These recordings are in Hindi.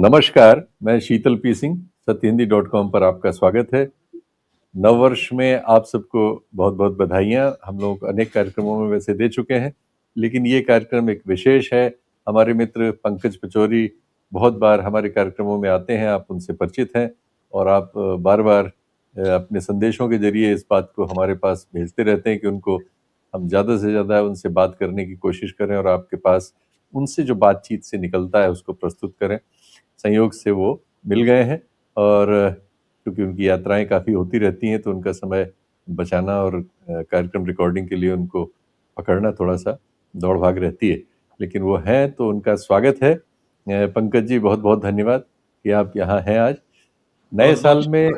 नमस्कार, मैं शीतल पी सिंह, सत्यहिंदी.com पर आपका स्वागत है। नववर्ष में आप सबको बहुत-बहुत बधाइयाँ। हम लोग अनेक कार्यक्रमों में वैसे दे चुके हैं, लेकिन ये कार्यक्रम एक विशेष है। हमारे मित्र पंकज पचौरी बहुत बार हमारे कार्यक्रमों में आते हैं, आप उनसे परिचित हैं और आप बार-बार अपने संदेशों के ज़रिए इस बात को हमारे पास भेजते रहते हैं कि उनको हम ज़्यादा से ज़्यादा उनसे बात करने की कोशिश करें और आपके पास उनसे जो बातचीत से निकलता है उसको प्रस्तुत करें। संयोग से वो मिल गए हैं और क्योंकि उनकी यात्राएं काफ़ी होती रहती हैं तो उनका समय बचाना और कार्यक्रम रिकॉर्डिंग के लिए उनको पकड़ना थोड़ा सा दौड़ भाग रहती है, लेकिन वो हैं तो उनका स्वागत है। पंकज जी बहुत बहुत धन्यवाद कि आप यहाँ हैं आज नए बहुत बहुत साल में।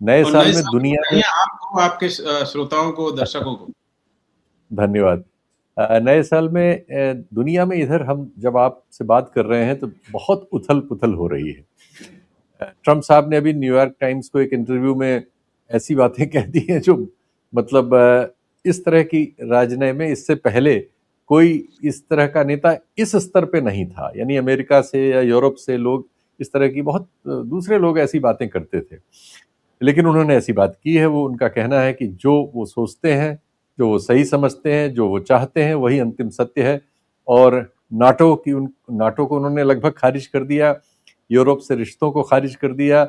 नए और साल नए में साल की दुनिया में बधाइयाँ आपको, आपके श्रोताओं को, दर्शकों को। धन्यवाद। नए साल में दुनिया में इधर हम जब आपसे बात कर रहे हैं तो बहुत उथल-पुथल हो रही है। ट्रम्प साहब ने अभी न्यूयॉर्क टाइम्स को एक इंटरव्यू में ऐसी बातें कह दी हैं जो मतलब इस तरह की राजनय में इससे पहले कोई इस तरह का नेता इस स्तर पे नहीं था। यानी अमेरिका से या यूरोप से लोग इस तरह की बहुत दूसरे लोग ऐसी बातें करते थे, लेकिन उन्होंने ऐसी बात की है। वो उनका कहना है कि जो वो सोचते हैं, जो वो सही समझते हैं, जो वो चाहते हैं वही अंतिम सत्य है। और नाटो को उन्होंने लगभग खारिज कर दिया, यूरोप से रिश्तों को खारिज कर दिया।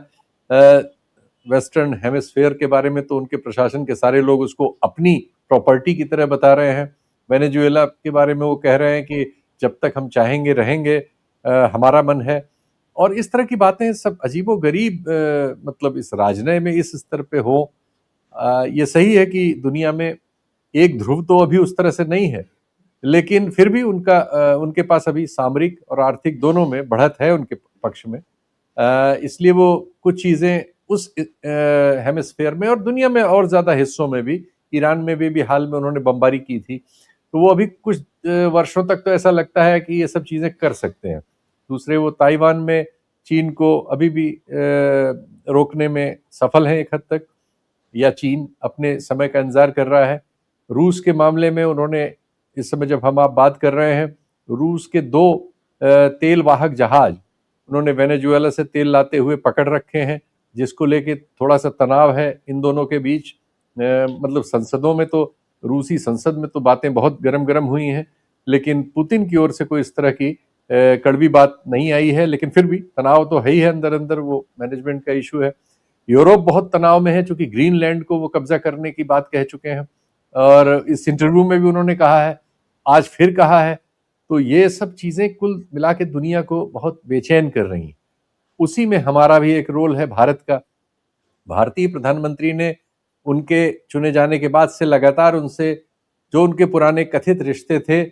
वेस्टर्न हेमिस्फेयर के बारे में तो उनके प्रशासन के सारे लोग उसको अपनी प्रॉपर्टी की तरह बता रहे हैं। वेनेजुएला के बारे में वो कह रहे हैं कि जब तक हम चाहेंगे रहेंगे, हमारा मन है। और इस तरह की बातें सब अजीबो-गरीब मतलब इस राजनय में इस स्तर पे हो। ये सही है कि दुनिया में एक ध्रुव तो अभी उस तरह से नहीं है, लेकिन फिर भी उनके पास अभी सामरिक और आर्थिक दोनों में बढ़त है उनके पक्ष में। इसलिए वो कुछ चीज़ें उस हेमिस्फेयर में और दुनिया में और ज़्यादा हिस्सों में भी, ईरान में भी हाल में उन्होंने बमबारी की थी, तो वो अभी कुछ वर्षों तक तो ऐसा लगता है कि ये सब चीज़ें कर सकते हैं। दूसरे वो ताइवान में चीन को अभी भी रोकने में सफल हैं एक हद तक, या चीन अपने समय का इंतजार कर रहा है। रूस के मामले में उन्होंने इस समय जब हम आप बात कर रहे हैं, रूस के 2 तेल वाहक जहाज उन्होंने वेनेजुएला से तेल लाते हुए पकड़ रखे हैं, जिसको लेके थोड़ा-सा तनाव है इन दोनों के बीच। मतलब संसदों में तो रूसी संसद में तो बातें बहुत गरम-गरम हुई हैं, लेकिन पुतिन की ओर से कोई इस तरह की कड़वी बात नहीं आई है, लेकिन फिर भी तनाव तो है ही है अंदर-अंदर, वो मैनेजमेंट का इश्यू है। यूरोप बहुत तनाव में है चूंकि ग्रीनलैंड को वो कब्जा करने की बात कह चुके हैं और इस इंटरव्यू में भी उन्होंने कहा है, आज फिर कहा है। तो ये सब चीजें कुल मिला के दुनिया को बहुत बेचैन कर रही हैं। उसी में हमारा भी एक रोल है भारत का। भारतीय प्रधानमंत्री ने उनके चुने जाने के बाद से लगातार उनसे जो उनके पुराने कथित रिश्ते थे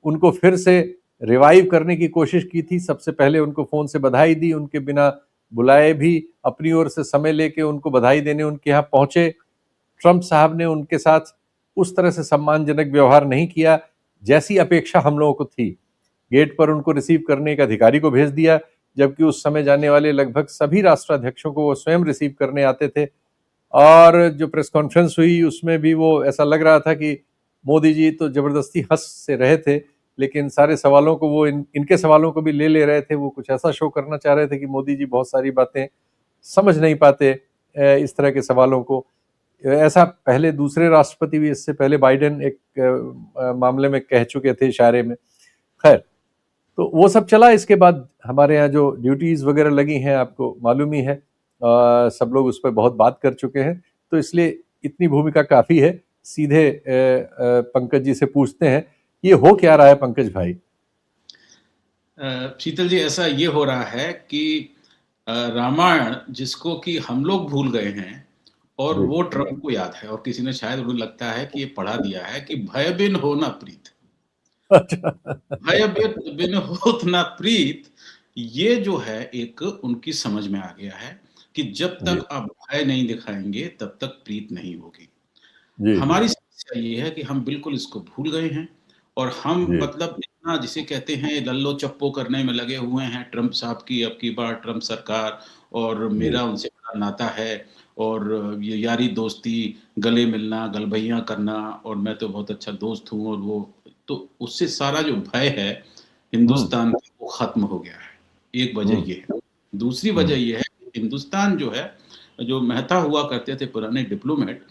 उनको फिर से रिवाइव करने की कोशिश की थी। सबसे पहले उनको फोन से बधाई दी, उनके बिना बुलाए भी अपनी ओर से समय लेके उनको बधाई देने उनके यहाँ पहुंचे। ट्रंप साहब ने उनके साथ उस तरह से सम्मानजनक व्यवहार नहीं किया जैसी अपेक्षा हम लोगों को थी। गेट पर उनको रिसीव करने एक अधिकारी को भेज दिया, जबकि उस समय जाने वाले लगभग सभी राष्ट्राध्यक्षों को वो स्वयं रिसीव करने आते थे। और जो प्रेस कॉन्फ्रेंस हुई उसमें भी वो ऐसा लग रहा था कि मोदी जी तो जबरदस्ती हंस से रहे थे, लेकिन सारे सवालों को वो इनके सवालों को भी ले रहे थे। वो कुछ ऐसा शो करना चाह रहे थे कि मोदी जी बहुत सारी बातें समझ नहीं पाते इस तरह के सवालों को। ऐसा पहले दूसरे राष्ट्रपति भी, इससे पहले बाइडेन एक मामले में कह चुके थे इशारे में। खैर, तो वो सब चला। इसके बाद हमारे यहाँ जो ड्यूटीज वगैरह लगी हैं आपको मालूम ही है, सब लोग उस पर बहुत बात कर चुके हैं, तो इसलिए इतनी भूमिका काफी है। सीधे पंकज जी से पूछते हैं, ये हो क्या रहा है पंकज भाई? शीतल जी, ऐसा ये हो रहा है कि रामायण जिसको कि हम लोग भूल गए हैं और जी। वो ट्रम्प को याद है, और किसी ने शायद उन्हें लगता है कि ये पढ़ा दिया है कि भय बिन हो न प्रीत। अच्छा। भय बिन होत न प्रीत, ये जो है एक उनकी समझ में आ गया है कि जब जी तक आप भय नहीं दिखाएंगे तब तक प्रीत नहीं होगी। जी जी हमारी समस्या ये है कि हम बिल्कुल इसको भूल गए हैं और हम जी मतलब इतना जिसे कहते हैं लल्लो चप्पो करने में लगे हुए हैं ट्रम्प साहब की, अब की बार ट्रम्प सरकार और जी मेरा उनसे बड़ा नाता है और ये यारी दोस्ती, गले मिलना, गलबैयाँ करना, और मैं तो बहुत अच्छा दोस्त हूँ, और वो तो उससे सारा जो भय है हम्म। हिंदुस्तान का वो खत्म हो गया है। एक वजह हुँ, ये है। दूसरी हुँ, वजह ये है कि हिंदुस्तान जो है, जो मेहता हुआ करते थे पुराने डिप्लोमेट,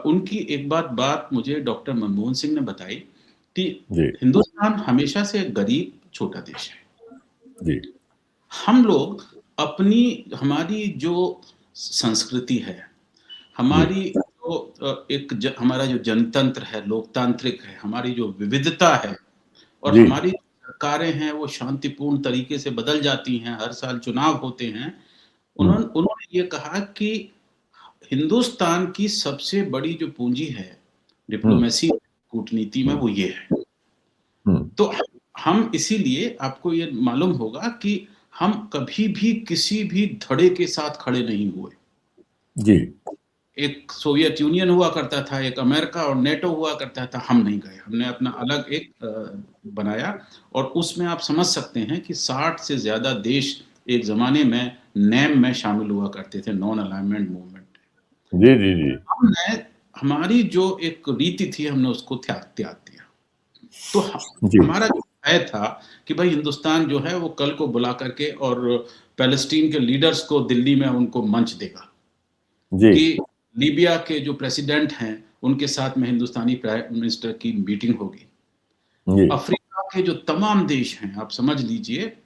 उनकी एक बात मुझे डॉक्टर मनमोहन सिंह ने बताई कि जी, हिंदुस्तान हमेशा से एक गरीब छोटा देश है। जी, हम लोग अपनी हमारी जो संस्कृति है, जी, हमारी जो हमारा जो जनतंत्र है, लोकतांत्रिक है, हमारी जो विविधता है और जी, हमारी सरकारें हैं वो शांतिपूर्ण तरीके से बदल जाती हैं, हर साल चुनाव होते हैं। हुँ, उन्होंने ये कहा कि हिंदुस्तान की सबसे बड़ी जो पूँजी है, हुँ, डिप्लोमेसी, कूटनीति में हुँ, वो ये है। हुँ, तो हम इसीलिए आपको ये मालूम होगा कि हम कभी भी किसी भी धड़े के साथ खड़े नहीं हुए। जी, एक सोवियत यूनियन हुआ करता था, एक अमेरिका और नेटो हुआ करता था, हम नहीं गए। हमने अपना अलग एक बनाया और उसमें आप समझ सकते हैं कि 60 से ज़्यादा देश एक ज़माने में नेम में शामिल हुआ करते थे, नॉन अलाइनमेंट मूवमेंट। जी, जी, जी, हमने हमारी जो एक रीति थी, हमने उसको त्याग त्याग दिया। तो जी, हमारा जो तय था कि भाई हिंदुस्तान जो है वो कल को बुला करके और पैलेस्टीन के लीडर्स को दिल्ली में उनको मंच देगा जी, कि लीबिया के जो प्रेसिडेंट हैं, उनके साथ में हिंदुस्तानी प्राइम मिनिस्टर की मीटिंग होगी। जी, अफ्रीका के जो तमाम देश हैं, आप समझ लीजिए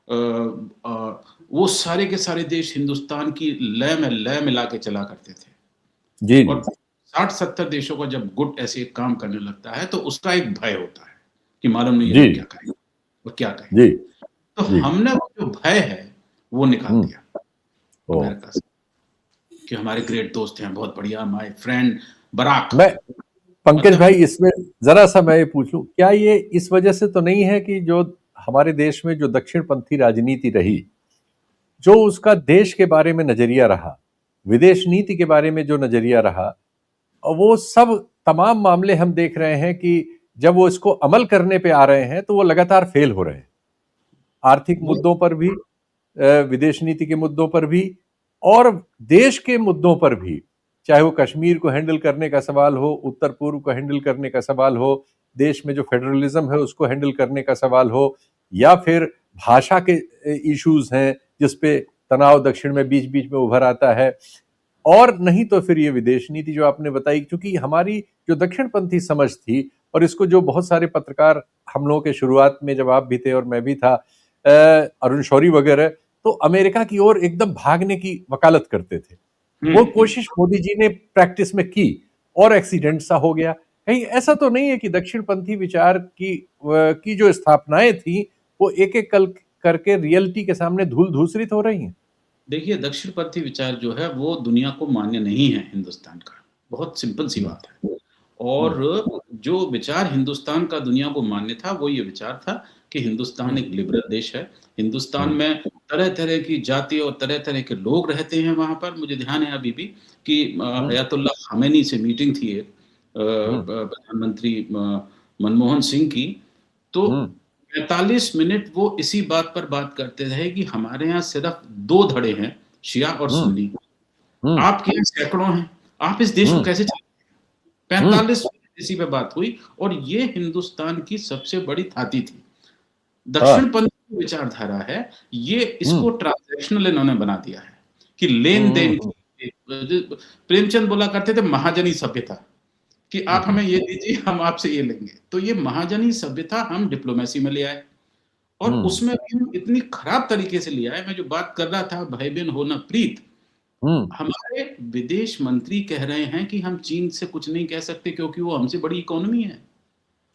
वो सारे के सारे देश हिंदुस्तान की लय में लय मिला के चला करते थे। जी, और जी, 60-70 देशों का जब गुट ऐसे काम करने लगता है, तो उसका एक भय होता है कि मालूम नहीं ये जी, लोग क्या करेंगे और क्या जी, कहेंगे। तो जी, हमने वो जो भय है, वो निकाल हुँ, दिया ओह! अमेरिका से कि हमारे ग्रेट दोस्त हैं, बहुत बढ़िया, माय फ्रेंड बराक। मैं पंकज मतलब भाई इसमें ज़रा-सा मैं ये पूछूँ, क्या ये इस वजह से तो नहीं है कि जो हमारे देश में जो दक्षिणपंथी राजनीति रही, जो उसका देश के बारे में नज़रिया रहा, विदेश नीति के बारे में जो नज़रिया रहा, वो सब तमाम मामले हम देख रहे हैं कि जब वो इसको अमल करने पे आ रहे हैं, तो वो लगातार फेल हो रहे हैं। आर्थिक वो मुद्दों पर भी, विदेश नीति के मुद्दों पर भी और देश के मुद्दों पर भी, चाहे वो कश्मीर को हैंडल करने का सवाल हो, उत्तर पूर्व को हैंडल करने का सवाल हो, देश में जो फेडरलिज्म है उसको हैंडल करने का सवाल हो, या फिर भाषा के इश्यूज हैं जिस पे तनाव दक्षिण में बीच बीच में उभर आता है, और नहीं तो फिर ये विदेश नीति जो आपने बताई, क्योंकि हमारी जो दक्षिणपंथी समझ थी, और इसको जो बहुत सारे पत्रकार, हम लोगों के शुरुआत में जब आप भी थे और मैं भी था, अरुण शौरी वगैरह, तो अमेरिका की ओर एकदम भागने की वकालत करते थे। हुँ, वो हुँ। कोशिश मोदी जी ने प्रैक्टिस में की और एक्सीडेंट सा हो गया। कहीं ऐसा तो नहीं है कि दक्षिणपंथी विचार की जो स्थापनाएं थी वो एक एक कल करके रियलिटी के सामने धूल धूसरित हो रही हैं? देखिए, दक्षिणपंथी विचार जो है वो दुनिया को मान्य नहीं है हिंदुस्तान का, बहुत सिंपल सी हम्म, बात है। हम्म, और जो विचार हिंदुस्तान का दुनिया को मान्य था, वो ये विचार था कि हिंदुस्तान हम्म, एक लिबरल देश है। हिंदुस्तान हम्म, में तरह-तरह की जाति और तरह-तरह के लोग रहते हैं वहाँ पर। मुझे ध्यान है अभी भी कि हम्म, अयातुल्लाह खामेनी से मीटिंग थी एक हम्म, प्रधानमंत्री मनमोहन सिंह की, तो हम्म, 45 मिनट वो इसी बात पर बात करते रहे कि हमारे यहाँ सिर्फ 2 धड़े हैं, शिया और हम्म, सुन्नी। हम्म, आपके यहाँ सैकड़ों हैं, आप इस देश को हम्म, कैसे चलाएँगे? हम्म, 45 मिनट इसी पे बात हुई और ये हिंदुस्तान की सबसे बड़ी थाती थी। हाँ, दक्षिणपंथी विचारधारा है, ये हम्म, इसको ट्रांज़ैक्शनल इन्होंने बना दिया है, कि हम्म, लेन-देन हम्म, की प्रेमचंद बोला करते थे महाजनी सभ्यता, कि आप हम्म, हमें ये दीजिए, हम आपसे ये लेंगे। तो ये महाजनी सभ्यता हम डिप्लोमेसी में ले आए। और हम्म, उसमें भी हम इतनी खराब तरीके से लिया है, मैं जो बात कर रहा था भाई-बहन हो ना प्रीत, हम्म, हमारे विदेश मंत्री कह रहे हैं कि हम चीन से कुछ नहीं कह सकते क्योंकि वो हमसे बड़ी इकोनॉमी है।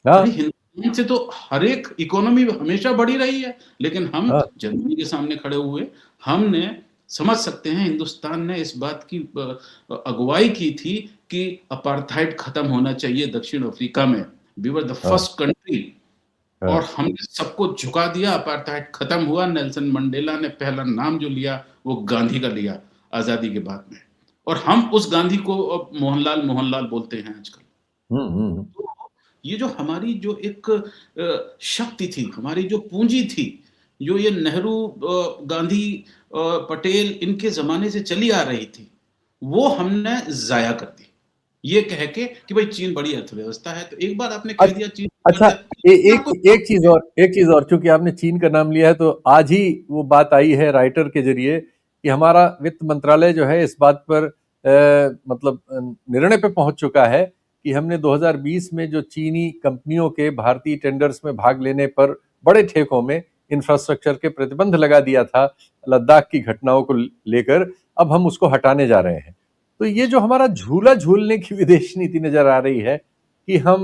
अरे हाँ, हिंदुस्तान से तो हर एक इकोनॉमी हमेशा बढ़ी रही है, लेकिन हम हाँ, जर्मनी के सामने खड़े हुए, हमने समझ सकते हैं हिंदुस्तान ने इस बात की अगुवाई की थी कि अपार्थाइड खत्म होना चाहिए दक्षिण अफ्रीका में। वी वर द हाँ, फर्स्ट कंट्री और हाँ, हमने सबको झुका दिया, अपार्थाइड खत्म हुआ, नेल्सन मंडेला ने पहला नाम जो लिया, वो गांधी का लिया, आज़ादी के बाद में। और हम उस गांधी को अब मोहनलाल, मोहनलाल बोलते हैं आजकल। हम्म, तो ये जो हमारी जो एक शक्ति थी, हमारी जो पूँजी थी, जो ये नेहरू गांधी पटेल इनके ज़माने से चली आ रही थी, वो हमने ज़ाया कर दी। ये कह के कि भाई चीन बड़ी अर्थव्यवस्था है, तो एक बार आपने कह अच्छा दिया चीन अच्छा, आपको एक चीज और, चूंकि आपने चीन का नाम लिया है तो आज ही वो बात आई है राइटर के जरिए कि हमारा वित्त मंत्रालय जो है इस बात पर मतलब निर्णय पे पहुंच चुका है कि हमने 2020 में जो चीनी कंपनियों के भारतीय टेंडर्स में भाग लेने पर बड़े ठेकों में इंफ्रास्ट्रक्चर के प्रतिबंध लगा दिया था लद्दाख की घटनाओं को लेकर, अब हम उसको हटाने जा रहे हैं। तो ये जो हमारा झूला झूलने की विदेश नीति नजर आ रही है कि हम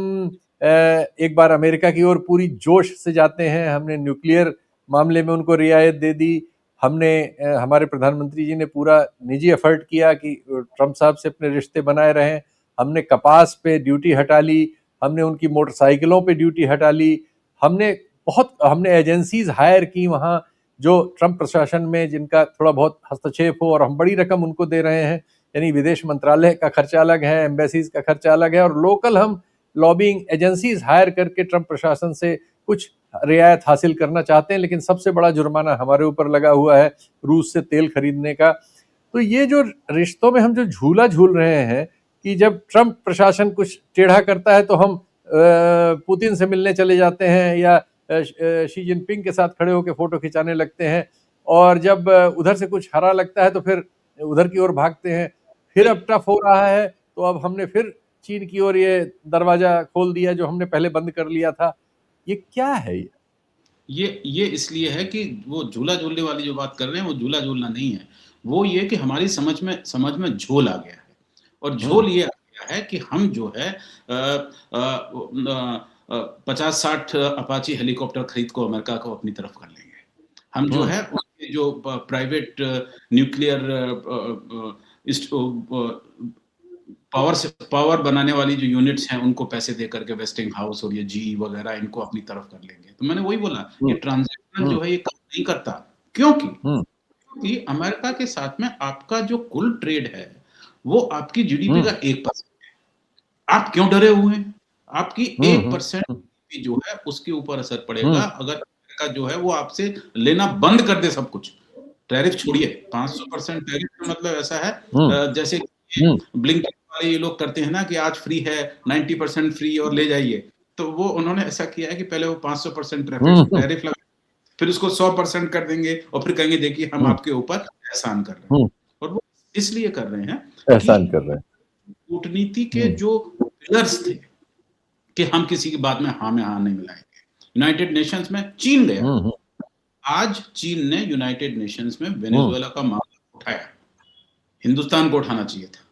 एक बार अमेरिका की ओर पूरी जोश से जाते हैं, हमने न्यूक्लियर मामले में उनको रियायत दे दी, हमने हमारे प्रधानमंत्री जी ने पूरा निजी एफर्ट किया कि ट्रंप साहब से अपने रिश्ते बनाए रहें, हमने कपास पे ड्यूटी हटा ली, हमने उनकी मोटरसाइकिलों पे ड्यूटी हटा ली, हमने एजेंसीज हायर की वहाँ जो ट्रंप प्रशासन में जिनका थोड़ा बहुत हस्तक्षेप हो, और हम बड़ी रकम उनको दे रहे हैं, यानी विदेश मंत्रालय का खर्चा अलग है, एम्बेसीज का खर्चा अलग है, और लोकल हम लॉबिंग एजेंसीज हायर करके ट्रंप प्रशासन से कुछ रियायत हासिल करना चाहते हैं, लेकिन सबसे बड़ा जुर्माना हमारे ऊपर लगा हुआ है रूस से तेल खरीदने का। तो ये जो रिश्तों में हम जो झूला झूल रहे हैं कि जब ट्रंप प्रशासन कुछ टेढ़ा करता है तो हम पुतिन से मिलने चले जाते हैं या शी जिनपिंग के साथ खड़े होकर फोटो खिंचाने लगते हैं, और जब उधर से कुछ हरा लगता है तो फिर उधर की ओर भागते हैं, फिर अब टफ हो रहा है तो अब हमने फिर चीन की ओर ये दरवाजा खोल दिया जो हमने पहले बंद कर लिया था। ये क्या है ये इसलिए है कि वो झूला झूलने वाली जो बात कर रहे हैं वो झूला झूलना नहीं है, वो ये कि हमारी समझ में झोल आ गया है, और झोल ये आ गया है कि हम जो है 50-60 अपाची हेलीकॉप्टर खरीद को अमेरिका को अपनी तरफ कर लेंगे, हम जो है उनके जो प्राइवेट न्यूक्लियर पावर बनाने वाली जो यूनिट्स हैं उनको पैसे दे करके वेस्टिंग हाउस और ये जीई वगैरह इनको अपनी तरफ कर लेंगे। तो मैंने वही बोला कि ट्रांजैक्शनल जो है ये काम नहीं करता, क्योंकि अमेरिका के साथ में आपका जो कुल ट्रेड है वो आपकी जीडीपी का 1% है। आप क्यों डरे हुए हैं? आपकी 1% जो है उसके ऊपर असर पड़ेगा अगर अमेरिका जो है वो आपसे लेना बंद कर दे सब कुछ। टैरिफ छोड़िए, 500% टैरिफ का मतलब ऐसा है जैसे ब्लिंकेट वाले ये लोग करते हैं ना कि आज फ्री है, 90% फ्री और ले जाइए। तो वो उन्होंने ऐसा किया है कि पहले वो 500% टैरिफ लगा, फिर उसको 100% कर देंगे और फिर कहेंगे देखिए हम आपके ऊपर एहसान कर रहे हैं। और वो इसलिए कर रहे हैं एहसान कर रहे हैं। कूटनीति के जो पिलर्स थे कि हम किसी की बात में हाँ नहीं मिलाएंगे। यूनाइटेड नेशंस में चीन गया, आज चीन ने यूनाइटेड नेशंस में वेनेजुएला का मामला उठाया, हिंदुस्तान को उठाना चाहिए था,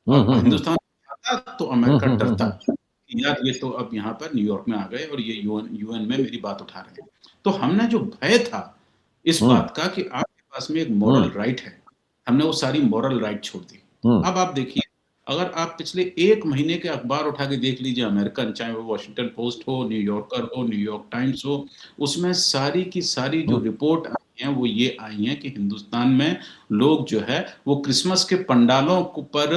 और हिंदुस्तान उठाता तो अमेरिका डरता कि यार ये तो अब यहाँ पर न्यूयॉर्क में आ गए और ये यूएन में मेरी बात उठा रहे हैं। तो हमने जो भय था इस बात का कि आपके पास में एक मॉरल राइट है, हमने वो सारी मॉरल राइट छोड़ दी। अब आप देखिए, अगर आप पिछले 1 महीने के अखबार उठा के देख लीजिए अमेरिकन, चाहे वो वॉशिंगटन पोस्ट हो, न्यूयॉर्कर हो, न्यूयॉर्क टाइम्स हो, उसमें सारी की सारी जो रिपोर्ट आई हैं वो ये आई हैं कि हिंदुस्तान में लोग जो है वो क्रिसमस के पंडालों पर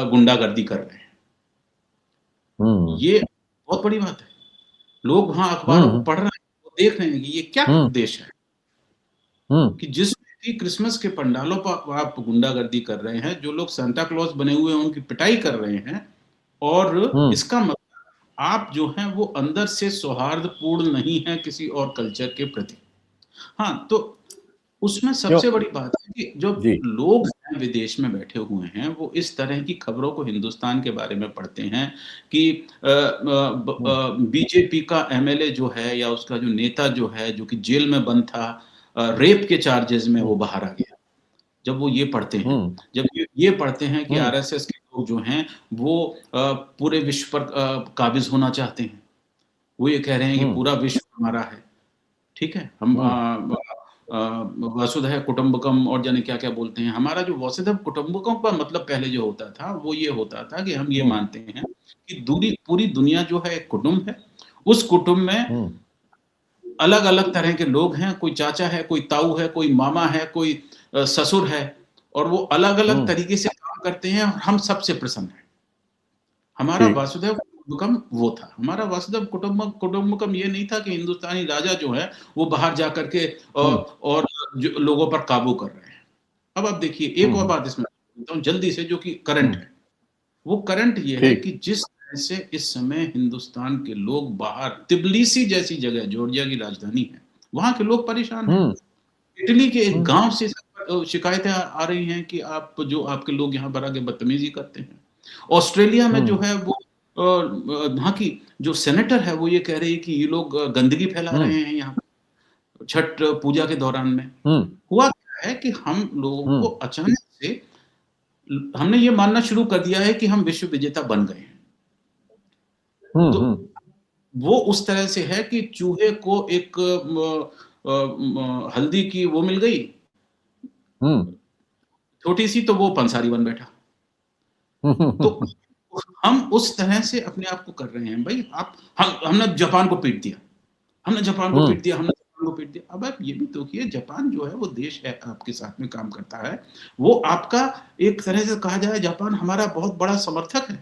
गुंडागर्दी कर रहे हैं। ये बहुत बड़ी बात है। लोग वहां अखबारों को पढ़ रहे हैं, वो देख रहे हैं कि ये क्या देश है कि जिसमें कि क्रिसमस के पंडालों पर आप गुंडागर्दी कर रहे हैं, जो लोग सांता क्लॉज बने हुए हैं उनकी पिटाई कर रहे हैं, और इसका मतलब आप जो हैं वो अंदर से सौहार्दपूर्ण नहीं है किसी और कल्चर के प्रति। हाँ, तो उसमें सबसे बड़ी बात है कि जो लोग हैं विदेश में बैठे हुए हैं वो इस तरह की खबरों को हिंदुस्तान के बारे में पढ़ते हैं कि बीजेपी का एमएलए जो है या उसका जो नेता जो है जो कि जेल में बंद था, रेप के चार्जेस में वो बाहर आ गया। जब वो ये पढ़ते हैं, जब ये पढ़ते हैं कि आरएसएस के लोग जो हैं वो पूरे विश्व पर काबिज होना चाहते हैं, वो ये कह रहे हैं कि पूरा विश्व हमारा है, ठीक है, हम वसुधैव कुटुंबकम और जाने क्या-क्या बोलते हैं। हमारा जो वसुधैव कुटुंबकम का मतलब पहले जो होता था वो ये होता था कि हम ये मानते हैं कि पूरी दुनिया जो है एक कुटुंब है, उस कुटुंब में अलग-अलग तरह के लोग हैं, कोई चाचा है, कोई ताऊ है, कोई मामा है, कोई ससुर है, और वो अलग-अलग तरीके से काम करते हैं और हम सबसे प्रसन्न हैं। हमारा वासुदेव कुटुंबकम वो था। हमारा वासुदेव कुटुंबकम ये नहीं था कि हिंदुस्तानी राजा जो है वो बाहर जाकर के और जो लोगों पर काबू कर रहे हैं। अब आप देखिए एक और बात इसमें जल्दी से जो कि करंट है। वो करंट ये है ठीक। कि जिस तरह से इस समय हिंदुस्तान के लोग बाहर, तिब्लिसी जैसी जगह, जॉर्जिया की राजधानी है, वहाँ के लोग परेशान हैं। हुँ, इटली के एक हुँ, गाँव से शिकायतें आ रही हैं कि आपके लोग यहाँ पर आके बदतमीज़ी करते हैं। ऑस्ट्रेलिया में जो हुँ, है वो वहाँ की जो सेनेटर है वो ये कह रही है कि ये लोग गंदगी फैला हुँ, रहे हैं यहाँ छठ पूजा के दौरान में। हुँ, हुआ क्या है कि हम लोगों हुँ, को अचानक से हमने ये मानना शुरू कर दिया है कि हम विश्व विजेता बन गए हैं। हुँ, तो हुँ, वो उस तरह से है कि चूहे को एक हल्दी की वो मिल गई, हुँ, छोटी-सी, तो वो पंसारी बन बैठा। तो हम उस तरह से अपने आप को कर रहे हैं भाई। आप हमने जापान को पीट दिया, हमने जापान को हुँ, पीट दिया, हमने जापान को पीट दिया। अब आप ये भी देखिए, जापान जो है वो देश है, आपके साथ में काम करता है। वो आपका, एक तरह से कहा जाए, जापान हमारा बहुत बड़ा समर्थक है।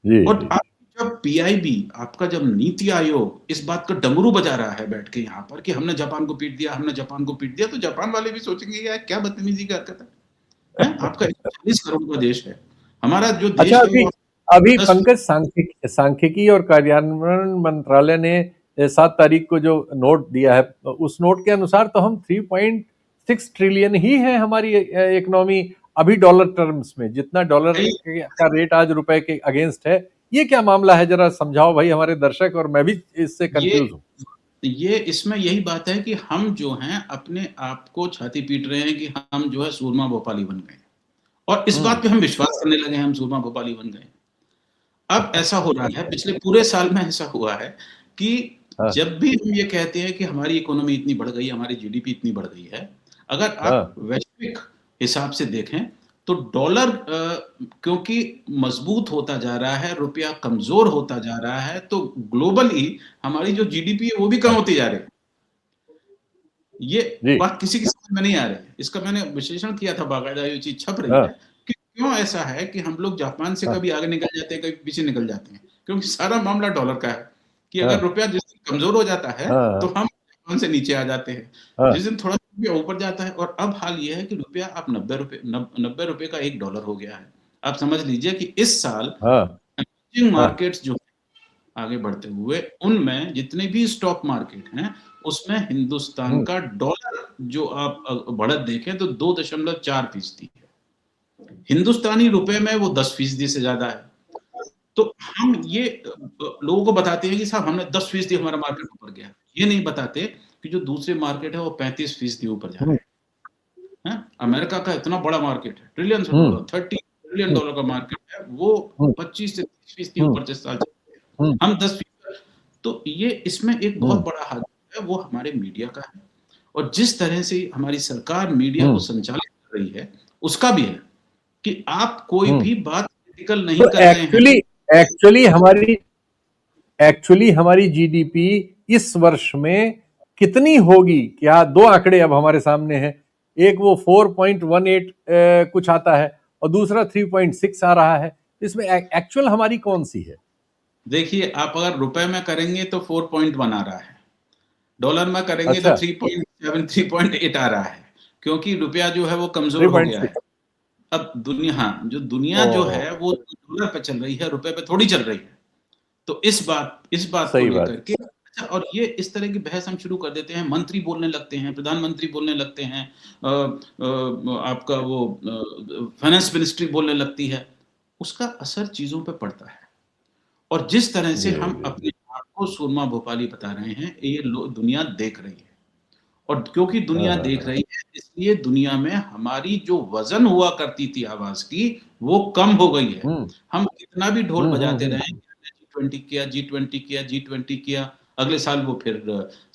जी, और जी। आप जब पीआईबी, आपका जब नीति आयोग इस बात का डमरू बजा रहा है बैठ के यहाँ पर कि हमने जापान को पीट दिया, हमने जापान को पीट दिया, तो जापान वाले भी सोचेंगे यार क्या बदतमीजी की हरकत है। हैं? आपका 140 करोड़ का देश है। हमारा जो अच्छा, देश है अभी वो अभी 10। पंकज, सांख्यिकी और कार्यान्वयन मंत्रालय ने 7 तारीख को जो नोट दिया है, उस नोट के अनुसार तो हम 3.6 ट्रिलियन ही है हमारी इकोनॉमी अभी डॉलर टर्म्स में, जितना डॉलर का रेट आज रुपए के अगेंस्ट है। ये क्या मामला है, जरा समझाओ भाई हमारे दर्शक, और मैं भी इससे ये कंफ्यूज हूँ। ये इसमें यही बात है कि हम जो हैं अपने आप को छाती पीट रहे हैं कि हम जो है सूरमा भोपाली बन गए, और इस बात हुँ, पे हम विश्वास करने लगे हैं हम सूरमा भोपाली बन गए। अब ऐसा हो रहा है, पिछले पूरे साल में ऐसा हुआ है कि हाँ, जब भी हम ये कहते हैं कि हमारी इकोनॉमी इतनी बढ़ गई, हमारी जीडीपी इतनी बढ़ गई है, अगर आप हाँ, वैश्विक हिसाब से देखें तो डॉलर क्योंकि मजबूत होता जा रहा है, रुपया कमज़ोर होता जा रहा है, तो ग्लोबली हमारी जो जीडीपी है वो भी कम हाँ, होती जा रही है। ये जी, बात किसी की समझ में नहीं आ रही है। इसका मैंने विश्लेषण किया था, बाकायदा ये चीज़ छप रही हाँ, है कि क्यों ऐसा है कि हम लोग जापान से हाँ, कभी आगे निकल जाते हैं, कभी पीछे निकल जाते हैं। क्योंकि सारा मामला डॉलर का है कि हाँ, अगर रुपया जिस दिन कमज़ोर हो जाता है, हाँ, तो हम जापान से नीचे आ जाते हैं। हाँ, जिस दिन थोड़ा रुपया ऊपर जाता है, और अब हाल ये है कि रुपया अब ₹90 का $1 हो गया है। आप समझ लीजिए कि इस साल हाँ, इमर्जिंग हाँ, मार्केट्स जो आगे बढ़ते हुए, उनमें जितने भी स्टॉक मार्केट हैं, उसमें हिंदुस्तान हुँ, का डॉलर जो आप बढ़त देखें तो 2.4% है। हिंदुस्तानी रुपए में वो 10% से ज़्यादा है। तो हम ये लोगों को बताते हैं कि साहब हमने 10% हमारा मार्केट ऊपर गया। ये नहीं बताते कि जो दूसरे मार्केट है वो 35% ऊपर जा रहे हुँ, हैं। हैं? अमेरिका का इतना बड़ा मार्केट है, trillions of hmm, dollar, 30 trillion hmm, dollar का मार्केट है, वो हुँ, 25 से 30% हुँ, ऊपर से साल चल रहे हैं। हुँ, हम 10%। तो ये इसमें एक हुँ, बहुत बड़ा हाथ है, वो हमारे मीडिया का है, और जिस तरह से हमारी सरकार मीडिया को हुँ, संचालित कर रही है, उसका भी है कि आप कोई हुँ। भी बात क्रिटिकल नहीं तो कर रहे हैं। एक्चुअली हमारी एक्चुअली हमारी जीडीपी इस वर्ष में कितनी होगी? क्या 2 आंकड़े अब हमारे सामने हैं। एक वो 4.18 कुछ आता है, और दूसरा 3.6 आ रहा है। इसमें एक्चुअल हमारी कौन-सी है? देखिए, आप अगर रुपए में करेंगे तो 4.1 आ रहा है, डॉलर में करेंगे तो अच्छा, 3.7 3.8 आ रहा है, क्योंकि रुपया जो है वो कमज़ोर हो गया है। 3.6। अब दुनिया जो ओह! है वो डॉलर पे चल रही है, रुपए पे थोड़ी चल रही है। तो इस बात को सही बात। लेकर के, अच्छा, और ये इस तरह की बहस हम शुरू कर देते हैं, मंत्री बोलने लगते हैं, प्रधानमंत्री बोलने लगते हैं, आपका वो फाइनेंस मिनिस्ट्री बोलने लगती है, उसका असर चीज़ों पे पड़ता है। और जिस तरह से जी, हम जी, अपने जी। आप को सुरमा भोपाली बता रहे हैं, ये दुनिया देख रही है। और क्योंकि हाँ, दुनिया हाँ, देख हाँ। रही है, इसलिए दुनिया में हमारी जो वज़न हुआ करती थी आवाज़ की, वो कम हो गई है। हुँ, हम कितना भी ढोल हुँ, हुँ, बजाते हुँ, रहें कि हमने जी-20 किया, जी-20 किया, जी-20 किया, अगले साल वो फिर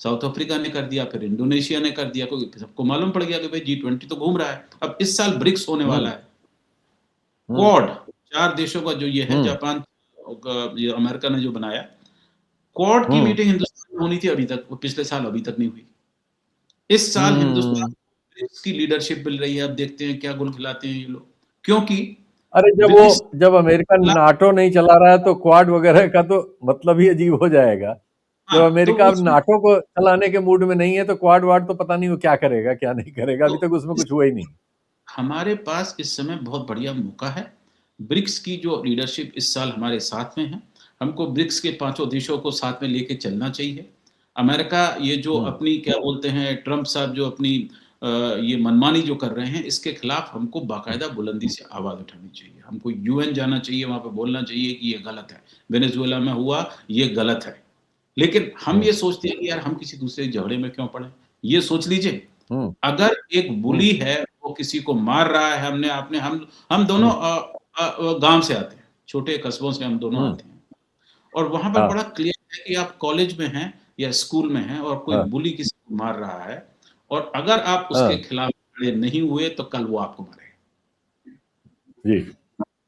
साउथ अफ्रीका ने कर दिया, फिर इंडोनेशिया ने कर दिया, क्योंकि सबको मालूम पड़ गया कि भई जी-20 तो घूम रहा है। अब इस साल ब्रिक्स होने हुँ, वाला है। हुँ, क्वाड, 4 देशों का जो ये है, हुँ, जापान, ये अमेरिका ने जो बनाया, क्वाड की हुँ, मीटिंग हिंदुस्तान में होनी थी अभी तक, वो पिछले साल अभी तक नहीं हुई। इस साल हिंदुस्तान हुँ। को ब्रिक्स की लीडरशिप मिल रही है, अब देखते हैं क्या गुल खिलाते हैं ये लोग। क्योंकि अरे, इस जब अमेरिका नाटो नहीं चला रहा है, तो क्वाड वगैरह का तो मतलब ही अजीब हो जाएगा। जब हाँ, तो अमेरिका अब उसमें नाटो को चलाने के मूड में नहीं है, तो क्वाड वाड तो पता नहीं वो क्या करेगा, क्या नहीं करेगा। तो अभी तक उसमें इस कुछ हुआ ही नहीं। हमारे पास इस समय बहुत बढ़िया मौका है ब्रिक्स की जो लीडरशिप इस साल हमारे साथ में है, हमको ब्रिक्स के पाँचों देशों को साथ में लेके चलना चाहिए। अमेरिका ये जो हुँ, अपनी क्या बोलते हैं ट्रम्प साहब जो अपनी ये मनमानी जो कर रहे हैं, इसके खिलाफ हमको हुँ, बाकायदा बुलंदी से आवाज़ उठानी चाहिए। हमको यूएन जाना चाहिए, वहाँ पे बोलना चाहिए कि ये गलत है। वेनेज़ुएला में हुआ, ये गलत है। लेकिन हम हुँ, ये सोचते हैं कि यार हम किसी दूसरे के झगड़े में क्यों पड़े? ये सोच लीजिए, हुँ, अगर एक हुँ, बुली है, वो किसी को मार रहा है, हमने आपने हम दोनों हुँ, गाँव से आते हैं, छोटे कस्बों से हम दोनों हुँ, आते हैं और वहाँ पर हाँ, बड़ा क्लियर है कि आप कॉलेज में हैं या स्कूल में हैं और कोई हाँ, बुली किसी को मार रहा है और अगर आप उसके हाँ, खिलाफ खड़े नहीं हुए, तो कल वो आपको मारेगा। जी।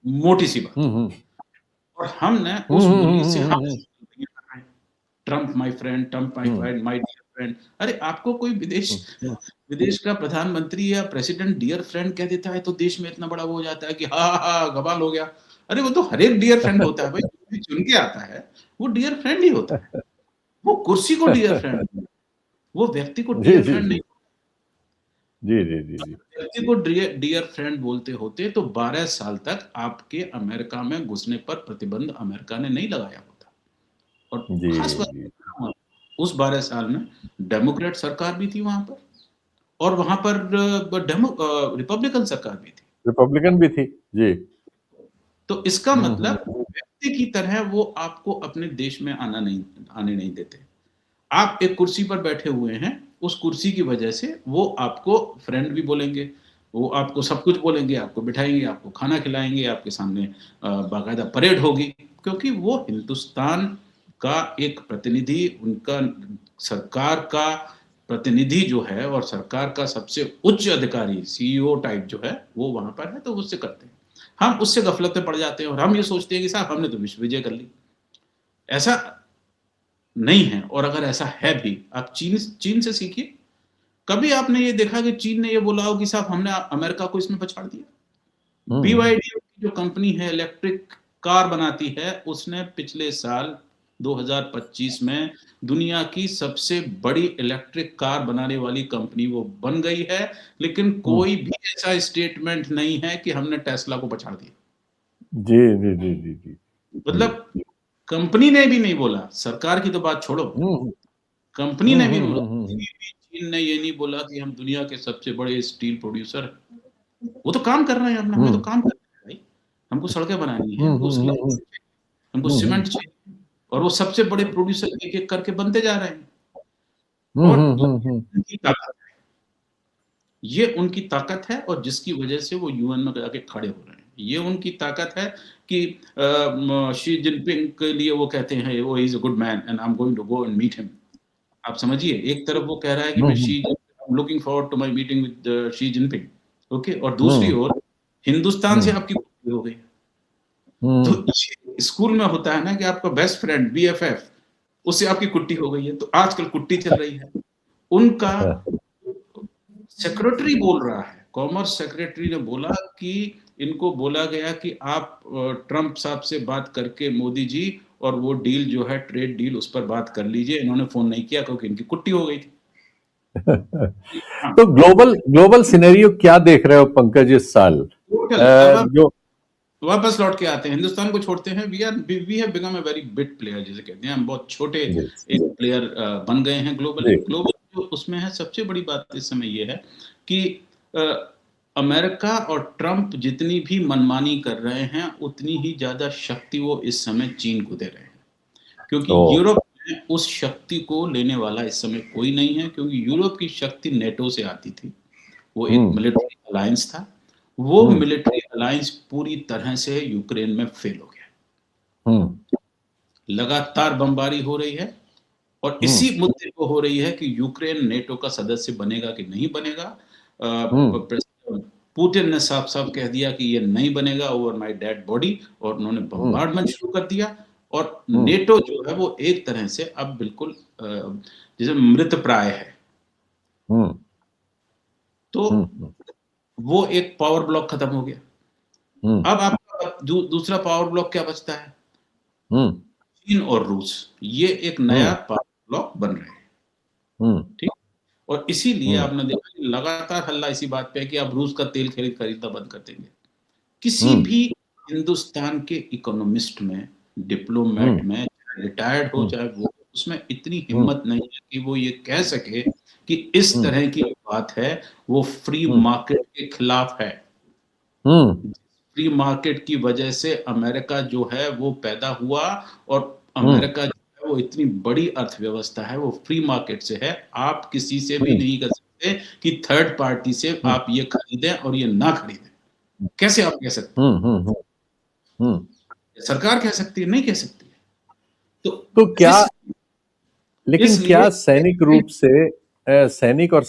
मोटी-सी बात हुँ, है हुँ, और हमने हुँ, उस हुँ, बुली हुँ, से हुँ, हम हुँ, Trump my friend, Trump my हुँ, फ्रेंड, माय डियर फ्रेंड। अरे! आपको कोई विदेश हुँ, हुँ, विदेश का प्रधानमंत्री या प्रेसिडेंट डियर फ्रेंड कह देता है, तो देश में इतना बड़ा वो हो जाता है कि हाँ, हाँ, हाँ, बवाल हो गया। अरे! वो तो हर एक डियर फ्रेंड होता है भाई, जो भी चुन के आता है, वो डियर फ्रेंड ही होता है। वो कुर्सी को डियर फ्रेंड वो व्यक्ति को जी, डियर जी, फ्रेंड नहीं जी। जी, जी, जी, जी। व्यक्ति को डियर फ्रेंड बोलते होते तो 12 साल तक आपके अमेरिका में घुसने पर प्रतिबंध अमेरिका ने नहीं लगाया होता। और जी, खास बात जी। है, उस 12 साल में डेमोक्रेट सरकार भी थी वहाँ पर और वहाँ पर रिपब्लिकन सरकार भी थी। रिपब्लिकन भी थी। जी। तो इसका हुँ, हुँ, मतलब व्यक्ति की तरह वो आपको अपने देश में आने नहीं देते। आप एक कुर्सी पर बैठे हुए हैं, उस कुर्सी की वजह से वो आपको फ्रेंड भी बोलेंगे, वो आपको सब कुछ बोलेंगे, आपको बिठाएँगे, आपको खाना खिलाएँगे, आपके सामने बाकायदा परेड होगी, क्योंकि वो हिंदुस्तान का एक प्रतिनिधि, उनका सरकार का प्रतिनिधि जो है और सरकार का सबसे उच्च अधिकारी सीईओ टाइप जो है, वो वहाँ पर है, तो उससे करते हैं। हम उससे गफलत में पड़ जाते हैं और हम ये सोचते हैं कि साहब हमने तो विश्व विजय कर ली। ऐसा नहीं है और अगर ऐसा है भी, आप चीन से सीखिए। कभी आपने ये देखा कि चीन ने ये बोला हो कि साहब हमने अमेरिका को इसमें पछाड़ दिया? हुँ। बीवाईडी की जो कंपनी है इलेक्ट्रिक कार बनाती है, उसने पिछले साल 2025 में दुनिया की सबसे बड़ी इलेक्ट्रिक कार बनाने वाली कंपनी वो बन गई है, लेकिन हुँ। कोई भी ऐसा स्टेटमेंट नहीं है कि हमने टेस्ला को पछाड़ दिया। जी, जी, जी, जी, जी। जी। मतलब कंपनी ने भी नहीं बोला, सरकार की तो बात छोड़ो। हुँ, हुँ। कंपनी हुँ, ने भी हुँ, नहीं बोला। हुँ, हुँ, हुँ। कभी भी चीन ने ये नहीं बोला कि हम दुनिया के सबसे बड़े स्टील प्रोड्यूसर हैं। वो तो काम कर रहे हैं अपना, हमें तो हुँ। काम करना है भाई। हमको सड़कें बनानी है, हुँ, हमको हुँ, हुँ, स्लैब हुँ। चाहिए, हमको हुँ, हुँ। सीमेंट चाहिए और वो सबसे बड़े प्रोड्यूसर एक-एक करके बनते जा रहे हैं हुँ, और हुँ, ये हुँ, हुँ। उनकी ताकत है। ये उनकी ताकत है और जिसकी वजह से वो यूएन में जाके खड़े हो रहे हैं। ये उनकी ताकत है कि शी जिनपिंग के लिए वो कहते हैं, "oh! He is a good man and I am going to go and meet him." आप समझिए, एक तरफ वो कह रहा है कि हुँ, मैं हुँ। Xi I am looking forward to my meeting with Xi Jinping, okay और दूसरी हुँ, ओर हिंदुस्तान से हुँ। आपकी दोस्ती हो गई। तो हुँ। ये स्कूल में होता है ना कि आपका बेस्ट फ्रेंड बीएफएफ उससे आपकी कुट्टी हो गई है, तो आजकल कुट्टी चल रही है। उनका हाँ। सेक्रेटरी बोल रहा है, कॉमर्स सेक्रेटरी ने बोला कि इनको बोला गया कि आप ट्रम्प साहब से बात करके मोदी जी और वो डील जो है ट्रेड डील उस पर बात कर लीजिए। इन्होंने फ़ोन नहीं किया क्योंकि इनकी कुट्टी हो गई थी। हाँ, तो ग्लोबल ग्लोबल सिनेरियो क्या देख रहे हो पंकज इस साल? टोटल अब आप जो वापस लौट के आते हैं, हिंदुस्तान को छोड़ते हैं, we have become a very big player जिसे कहते हैं, हम बहुत छोटे जी, एक प्लेयर बन गए हैं ग्लोबली। जी। ग्लोबल जो उसमें है सबसे बड़ी बात इस समय ये है कि अ, अमेरिका और ट्रम्प जितनी भी मनमानी कर रहे हैं, उतनी ही ज़्यादा शक्ति वो इस समय चीन को दे रहे हैं। क्योंकि ओह! यूरोप में उस शक्ति को लेने वाला इस समय कोई नहीं है क्योंकि यूरोप की शक्ति नेटो से आती थी। वो एक हुँ, मिलिट्री अलायंस था। वो हुँ, मिलिट्री अलायंस पूरी तरह से यूक्रेन में फेल हो गया। हुँ, लगातार बमबारी हो रही है और हुँ, इसी मुद्दे पे हो रही है कि यूक्रेन नेटो का सदस्य बनेगा कि नहीं बनेगा। हुँ, पुतिन ने साफ-साफ कह दिया कि ये नहीं बनेगा ओवर माय डेड बॉडी और उन्होंने हुँ, बम्बार्डमेंट शुरू कर दिया और हुँ, नेटो जो है वो एक तरह से अब बिल्कुल जैसे मृतप्राय है। हुँ, तो हुँ, हुँ, वो एक पावर ब्लॉक खत्म हो गया। हुँ, अब आपका दूसरा पावर ब्लॉक क्या बचता है? हुँ, चीन और रूस। ये एक हुँ, नया पावर ब्लॉक बन रहे हैं, हुँ, ठीक? और इसीलिए हुँ, आपने देखा कि लगातार हल्ला इसी बात पे है कि आप रूस का तेल खरीदना बंद कर देंगे। किसी हुँ, भी हिंदुस्तान के इकोनॉमिस्ट में, डिप्लोमेट में, चाहे रिटायर्ड हो हम्म, चाहे वो, उसमें इतनी हम्म, हिम्मत नहीं है कि वो ये कह सके कि इस हम्म, तरह की बात है वो फ्री हम्म, मार्केट के खिलाफ है। हम्म, फ्री मार्केट की वजह से अमेरिका जो है वो पैदा हुआ, और हम्म, अमेरिका जो है वो इतनी बड़ी अर्थव्यवस्था है, वो फ्री मार्केट से है। आप किसी से भी हम्म, नहीं कर सकते कि थर्ड पार्टी से हम्म, आप ये खरीदें और ये ना खरीदें। कैसे आप कह सकते हैं? हम्म, हम्म। सरकार कह सकती है? नहीं कह सकती है। तो तो क्या, इस लेकिन इसलिए क्या सैनिक रूप से सैनिक और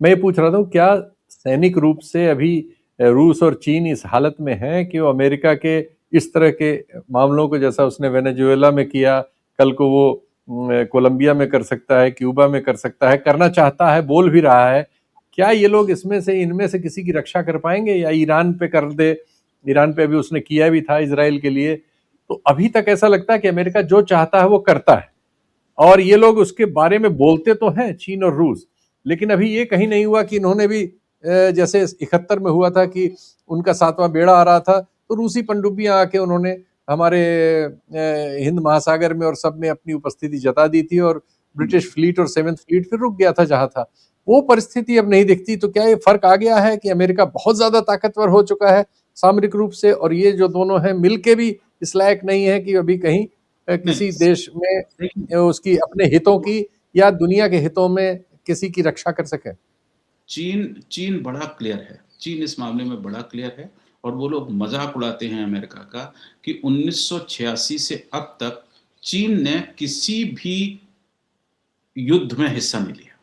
मैं ये पूछ रहा था, क्या सैनिक रूप से अभी रूस और चीन इस हालत में है कि वो अमेरिका के इस तरह के मामलों को, जैसा उसने वेनेजुएला में किया, कल को वो कोलंबिया में कर सकता है, क्यूबा में कर सकता है, करना चाहता है, बोल भी रहा है, क्या ये लोग इसमें से, इनमें से किसी की रक्षा कर पाएंगे, या ईरान पे कर दे? ईरान पे अभी उसने किया भी था इसराइल के लिए। तो अभी तक ऐसा लगता है कि अमेरिका जो चाहता है वो करता है, और ये लोग उसके बारे में बोलते तो हैं, चीन और रूस, लेकिन अभी ये कहीं नहीं हुआ कि इन्होंने भी जैसे 71 में हुआ था कि उनका 7वां बेड़ा आ रहा था तो रूसी पनडुब्बियां आके उन्होंने हमारे हिंद महासागर में और सब में अपनी उपस्थिति जता दी थी, और ब्रिटिश फ्लीट और 7th फ्लीट फिर रुक गया था जहां था। वो परिस्थिति अब नहीं दिखती। तो क्या ये फर्क आ गया है कि अमेरिका बहुत ज्यादा ताकतवर हो चुका है सामरिक रूप से, और ये जो दोनों हैं मिलके भी इस लायक नहीं है कि अभी कहीं नहीं, किसी देश में देखिए, उसकी अपने हितों की या दुनिया के हितों में किसी की रक्षा कर सके? चीन चीन बड़ा क्लियर है। चीन इस मामले में बड़ा क्लियर है, और वो लोग मजाक उड़ाते हैं अमेरिका का कि 1986 से अब तक चीन ने किसी भी युद्ध में हिस्सा नहीं लिया,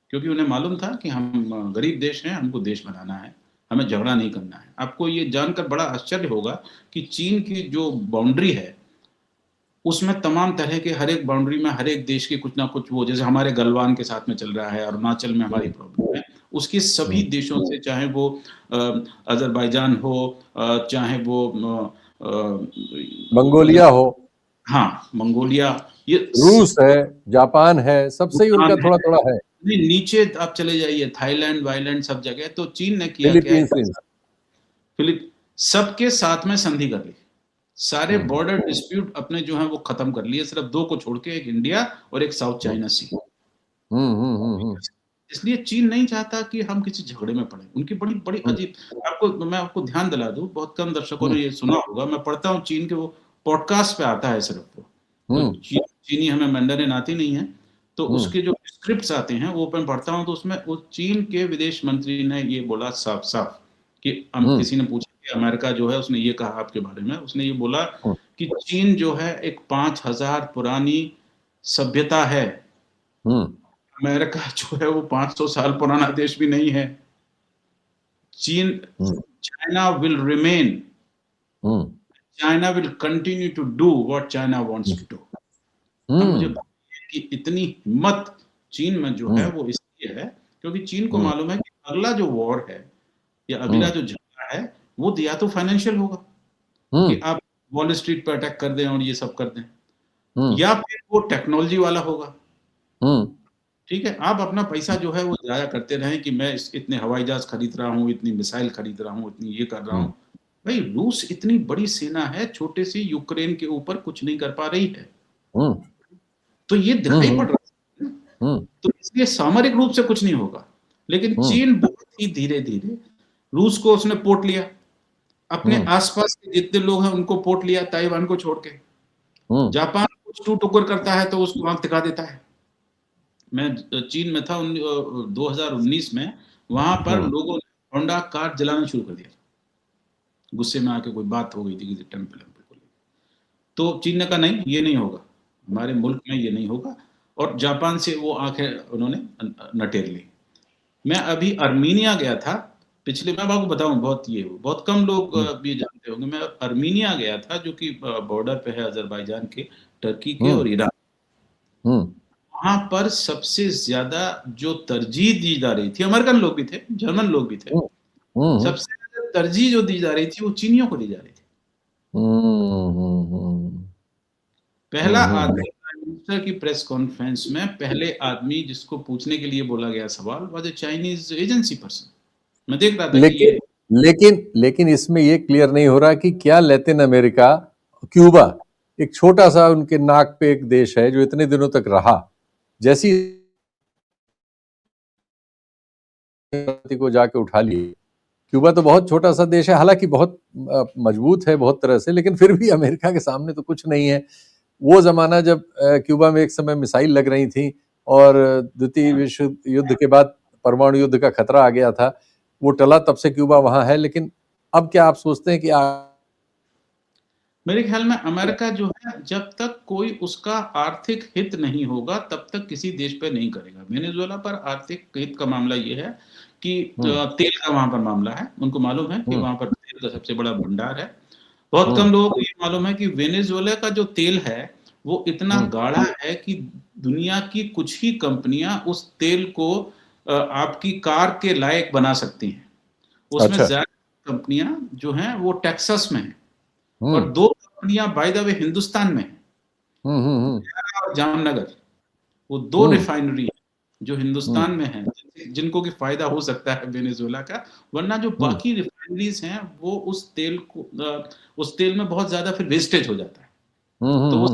क्योंकि उन्हें मालूम था कि हम गरीब देश हैं, हमको देश बनाना है, हमें झगड़ा नहीं करना है। आपको ये जानकर बड़ा आश्चर्य होगा कि चीन की जो बाउंड्री है, उसमें तमाम तरह के हर एक बाउंड्री में हर एक देश के कुछ ना कुछ, वो जैसे हमारे गलवान के साथ में चल रहा है, अरुणाचल में हमारी हम्म, प्रॉब्लम है, उसके सभी हम्म, देशों से, चाहे वो अ, अज़रबैजान हो, चाहे वो मंगोलिया अगर हो, हाँ, मंगोलिया, ये रूस है, जापान है, सबसे ही भूटान उनका थोड़ा है, थोड़ा है, नहीं, नीचे आप चले जाइए, थाईलैंड वाईलैंड सब जगह। तो चीन ने किया क्या है, फिलीपींस। फिलिप सबके साथ में संधि कर ली। सारे हम्म, बॉर्डर डिस्प्यूट अपने जो हैं वो खत्म कर लिए, सिर्फ 2 को छोड़ के, एक इंडिया और एक साउथ हम्म, चाइना सी। हम्म, हम्म, इसलिए चीन नहीं चाहता कि हम किसी झगड़े में पड़े। उनकी बड़ी बड़ी हम्म, अजीब, मैं आपको ध्यान दिला दूँ, बहुत कम दर्शकों हम्म, ने ये सुना होगा। मैं पढ़ता हूँ चीन के, वो पॉडकास्ट पे आता है सिर्फ वो। तो हम्म, चीनी हमें मैंडरिन आती नहीं है, तो हम्म, उसके जो स्क्रिप्ट्स आते हैं वो मैं पढ़ता हूँ, तो उसमें वो चीन के विदेश मंत्री ने ये बोला साफ-साफ कि हम्म, किसी ने पूछा कि अमेरिका जो है, उसने ये कहा आपके बारे में, उसने ये बोला हम्म, कि चीन जो है एक 5000 पुरानी सभ्यता है। हम्म, अमेरिका जो है वो 500 साल पुराना देश भी नहीं है। चीन hmm, China will remain, hmm, China will continue to do what China wants to do. अब मुझे हम्म, बताइए कि इतनी हिम्मत चीन में जो है हम्म, वो इसलिए है क्योंकि चीन को हम्म, मालूम है कि अगला जो वॉर है या अगला हम्म, जो झगड़ा है, वो या तो फाइनेंशियल होगा कि हम्म, आप वॉल स्ट्रीट पे अटैक कर दें और ये सब कर दें, हम्म, या फिर वो टेक्नोलॉजी वाला होगा। हम्म, ठीक है, आप अपना पैसा जो है वो ज़ाया करते रहें कि मैं इतने हवाई जहाज खरीद रहा हूँ, इतनी मिसाइल खरीद रहा हूँ, इतनी ये कर रहा हम्म, हूँ। भाई, रूस इतनी बड़ी सेना है, छोटे से यूक्रेन के ऊपर कुछ नहीं कर पा रही है। हम्म, तो ये दिखाई हम्म, पड़ रहा है ना। हम्म, तो इसलिए सामरिक रूप से कुछ नहीं होगा, लेकिन हम्म, चीन बहुत ही धीरे-धीरे, रूस को उसने पोट लिया, अपने हम्म, आस-पास के जितने लोग हैं उनको पोट लिया, ताइवान को छोड़ के। हम्म, जापान कुछ टू-टुकर करता है तो उसको आँख दिखा देता है। मैं चीन में था 2019 में, वहाँ पर हम्म, लोगों ने होंडा कार जलाना शुरू कर दिया। गुस्से में आके कोई बात हो गई थी किसी टेम्पल-वेम्पल को लेके। तो चीन ने कहा नहीं, ये नहीं होगा, हमारे मुल्क में ये नहीं होगा, और जापान से वो आँखें उन्होंने नटेर ली। मैं अभी अर्मीनिया गया था, पिछले, मैं आपको बताऊँ, बहुत कम लोग हम्म, ये जानते होंगे। मैं अर्मीनिया गया था जो कि बॉर्डर पे है अज़रबैजान के, टर्की के हम्म, और ईरान। हम्म, वहाँ पर सबसे ज़्यादा जो तरजीह दी जा रही थी, अमेरिकन लोग भी थे, जर्मन लोग भी थे, हम्म, सबसे ज़्यादा तरजीह जो दी जा रही थी वो चीनियों को दी जा रही थी। पहला हम्म, आदमी प्राइम मिनिस्टर की प्रेस कॉन्फ्रेंस में, पहले आदमी जिसको पूछने के लिए बोला गया सवाल, was a Chinese agency person. मैं देख रहा था कि लेकिन ये लेकिन इसमें ये क्लियर नहीं हो रहा कि क्या लैटिन अमेरिका, क्यूबा, एक छोटा सा उनके नाक पे एक देश है जो इतने दिनों तक रहा, जैसी को जाके उठा लिए। क्यूबा तो बहुत छोटा सा देश है, हालांकि बहुत मजबूत है बहुत तरह से, लेकिन फिर भी अमेरिका के सामने तो कुछ नहीं है। वो जमाना जब क्यूबा में एक समय मिसाइल लग रही थी और द्वितीय विश्व युद्ध के बाद परमाणु युद्ध का खतरा आ गया था, वो टला, तब से क्यूबा वहां है। लेकिन अब क्या आप सोचते हैं कि मेरे ख्याल में अमेरिका जो है, जब तक कोई उसका आर्थिक हित नहीं होगा तब तक किसी देश पे नहीं करेगा। वेनेजुएला पर आर्थिक हित का मामला ये है कि तेल का वहां पर मामला है। उनको मालूम है कि वहां पर तेल का सबसे बड़ा भंडार है। बहुत कम लोगों को ये मालूम है कि वेनेजुएला का जो तेल है वो इतना गाढ़ा है कि दुनिया की कुछ ही कंपनियां उस तेल को आपकी कार के लायक बना सकती हैं। उसमें अच्छा। ज्यादा कंपनियां जो हैं वो टेक्सास में हैं और 2 कंपनियां बाय द वे हिंदुस्तान में हैं, और जामनगर। वो 2 रिफाइनरी हैं जो हिंदुस्तान में हैं, जिनको कि फायदा हो सकता है वेनेजुएला का। वरना जो बाकी रिफाइनरीज हैं वो उस तेल में बहुत ज्यादा फिर वेस्टेज हो जाता है। तो वो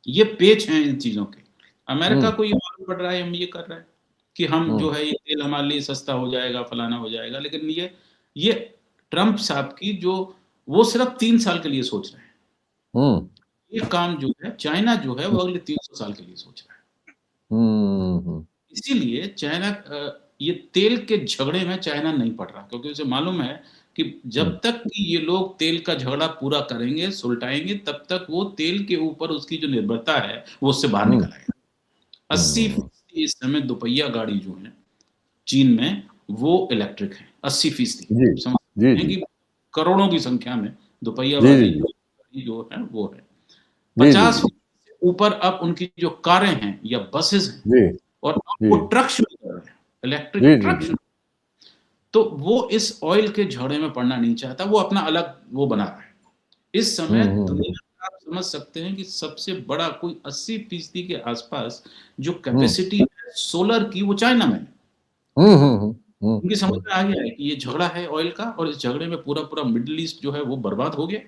ये पेच हैं इन चीजों के। अमेरिका को ये मालूम पड़ रहा है, हम ये कर रहे हैं कि हम जो है ये तेल हमारे लिए सस्ता हो जाएगा, फलाना हो जाएगा। लेकिन ये ट्रंप साहब की जो वो सिर्फ 3 साल के लिए सोच रहे हैं। ये काम जो है चाइना जो है वो अगले 300 साल के लिए सोच रहा है। इसीलिए चाइना ये तेल के झगड़े में चाइना नहीं पड़ रहा, क्योंकि उसे मालूम है कि जब तक कि ये लोग तेल का झगड़ा पूरा करेंगे, सुलटाएंगे, तब तक वो तेल के ऊपर उसकी जो निर्भरता है वो उससे बाहर निकल आएगा। 80% इस समय दोपहिया गाड़ी जो है चीन में वो इलेक्ट्रिक है। 80% समझते हैं कि करोड़ों की संख्या में दोपहिया वाली जो है वो है। 50 से ऊपर अब उनकी जो कारें हैं या बसेस हैं और अब वो ट्रक शुरू कर रहे हैं, इलेक्ट्रिक ट्रक। तो वो इस ऑयल के झगड़े में पड़ना नहीं चाहता, वो अपना अलग वो बना रहा है। इस समय दुनिया में आप समझ सकते हैं कि सबसे बड़ा कोई 80% के आसपास जो कैपेसिटी है सोलर की वो चाइना में। उनकी समझ में आ गया है कि ये झगड़ा है ऑयल का और इस झगड़े में पूरा मिडिल ईस्ट जो है वो बर्बाद हो गया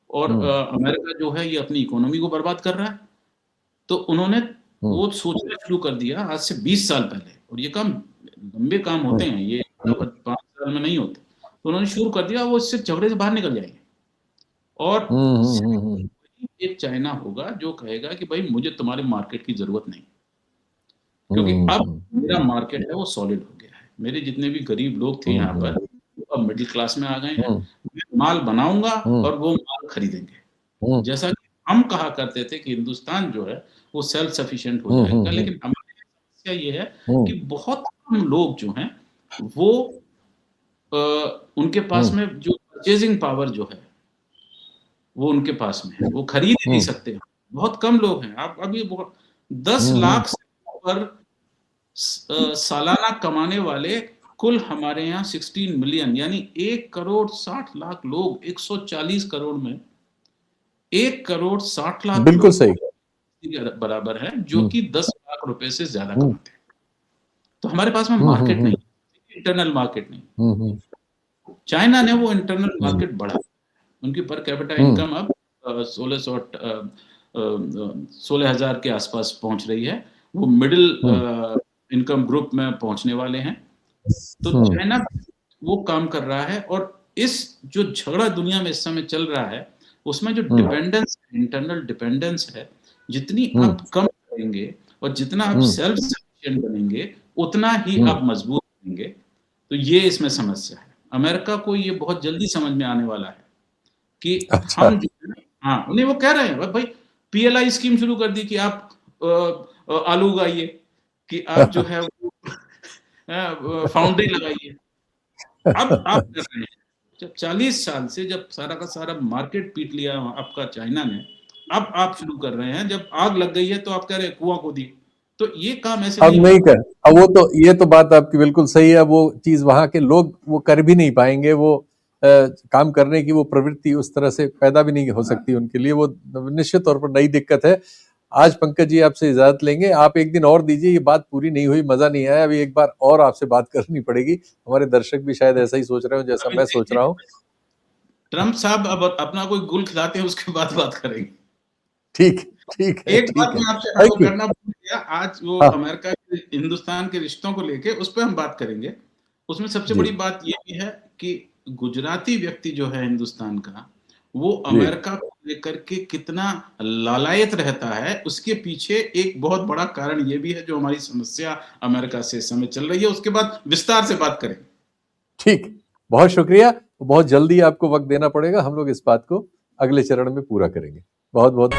और अमेरिका जो है ये अपनी इकोनॉमी को बर्बाद कर रहा है। तो उन्होंने वो सोचना शुरू कर दिया आज से 20 साल पहले, और ये काम लंबे काम होते हैं, ये 5 साल में नहीं होते। तो उन्होंने शुरू कर दिया वो इससे झगड़े से बाहर निकल जाएंगे। और एक चाइना होगा जो कहेगा कि भाई मुझे तुम्हारे मार्केट की जरूरत नहीं, क्योंकि अब मेरा मार्केट है वो सॉलिड हो गया है। मेरे जितने भी गरीब लोग थे यहाँ पर अब मिडिल क्लास में आ गए हैं। मैं माल बनाऊंगा और वो माल खरीदेंगे। जैसा कि हम कहा करते थे कि हिंदुस्तान जो है वो सेल्फ सफिशिएंट हो जाएगा, लेकिन हमारी समस्या ये है कि बहुत कम लोग जो हैं वो उनके पास में जो परचेजिंग पावर जो है वो उनके पास में है, वो खरीद ही नहीं सकते। बहुत कम लोग हैं। आप अभी 10 लाख से ऊपर सालाना कमाने वाले कुल हमारे यहाँ 16 मिलियन, यानी 1,60,00,000 लोग 140 करोड़ में 1,60,00,000 बिल्कुल सही बराबर है, जो कि 10 लाख रुपए से ज्यादा कमाते हैं। तो हमारे पास में मार्केट नहीं, इंटरनल मार्केट नहीं। चाइना ने वो इंटरनल मार्केट बढ़ाया। उनकी पर कैपिटा इनकम अब 16,000 के आसपास पहुंच रही है। वो मिडिल इनकम ग्रुप में पहुंचने वाले हैं। तो चाइना वो काम कर रहा है और इस जो झगड़ा दुनिया में इस समय चल रहा है उसमें जो डिपेंडेंस, इंटरनल डिपेंडेंस है, जितनी आप कम करेंगे और जितना आप सेल्फ सफिशिएंट बनेंगे उतना ही आप मजबूत बनेंगे। तो ये इसमें समस्या है। अमेरिका को ये बहुत जल्दी समझ में आने वाला है कि हम जो है हाँ, नहीं वो कह रहे हैं भाई PLI स्कीम शुरू कर दी कि आप आलू उगाइए, कि आप जो है फाउंड्री लगाइए। अब आप कर रहे हैं, जब 40 साल से जब सारा का सारा मार्केट पीट लिया आपका चाइना ने, अब आप शुरू कर रहे हैं। जब आग लग गई है तो आप कह रहे हैं कुआं खोदिए। तो ये काम ऐसे अब नहीं कर, अब वो तो ये तो बात आपकी बिल्कुल सही है। वो चीज वहां के लोग वो कर भी नहीं पाएंगे। वो काम करने की वो प्रवृत्ति उस तरह से पैदा भी नहीं हो सकती उनके लिए। वो निश्चित तौर पर नई दिक्कत है। आज पंकज जी आपसे इजाजत लेंगे। आप एक दिन और दीजिए, ये बात पूरी नहीं हुई, मजा नहीं आया, अभी एक बार और आपसे बात करनी पड़ेगी। हमारे दर्शक भी शायद ऐसा ही सोच रहे हो जैसा अभी मैं सोच देखिए, रहा हूँ। ट्रम्प साहब अब अपना कोई गुल खिलाते हैं, उसके बाद बात करेंगे। ठीक ठीक है, एक बात ठीक है। मैं आपसे थैंक यू। करना भूल गया, आज वो हाँ अमेरिका हिंदुस्तान के रिश्तों को लेके उस पे हम बात करेंगे। उसमें सबसे जी बड़ी बात ये भी है कि गुजराती व्यक्ति जो है हिंदुस्तान का, वो जी अमेरिका को लेकर के कितना लालायत रहता है, उसके पीछे एक बहुत बड़ा कारण ये भी है, जो हमारी समस्या अमेरिका से इस समय चल रही है। उसके बाद विस्तार से बात करेंगे। ठीक। बहुत शुक्रिया। बहुत जल्दी आपको वक्त देना पड़ेगा, हम लोग इस बात को अगले चरण में पूरा करेंगे। बहुत बहुत